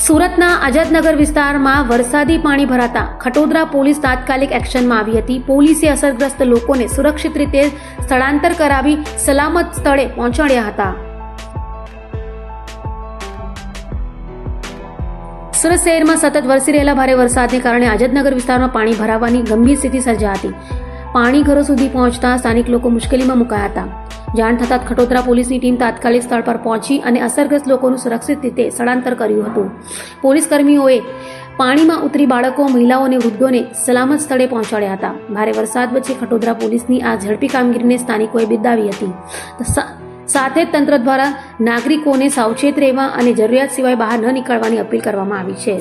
સુરતના આઝાદનગર વિસ્તારમાં વરસાદી પાણી ભરાતા ખટોદરા પોલીસ તાત્કાલિક એક્શનમાં આવી હતી. પોલીસે અસરગ્રસ્ત લોકોને સુરક્ષિત રીતે સ્થળાંતર કરાવી સલામત સ્થળે પહોંચાડ્યા હતા. સુરત શહેરમાં સતત વરસી રહેલા ભારે વરસાદને કારણે આઝાદનગર વિસ્તારમાં પાણી ભરાવાની ગંભીર સ્થિતિ સર્જાઈ હતી. પાણી ઘરો સુધી પહોંચતા સ્થાનિક લોકો મુશ્કેલીમાં મુકાયા હતા. જાણ થતાં ખટોદરા પોલીસની ટીમ તાત્કાલિક સ્થળ પર પહોંચી અને અસરગ્રસ્ત લોકોનું સુરક્ષિત રીતે સ્થળાંતર કર્યું હતું. પોલીસ કર્મીઓએ પાણીમાં ઉતરી બાળકો, મહિલાઓ અને વૃદ્ધોને સલામત સ્થળે પહોંચાડ્યા હતા. ભારે વરસાદ વચ્ચે ખટોદરા પોલીસની આ ઝડપી કામગીરીને સ્થાનિકોએ બિરદાવી હતી. સાથે જ તંત્ર દ્વારા નાગરિકોને સાવચેત રહેવા અને જરૂરિયાત સિવાય બહાર ન નીકળવાની અપીલ કરવામાં આવી છે.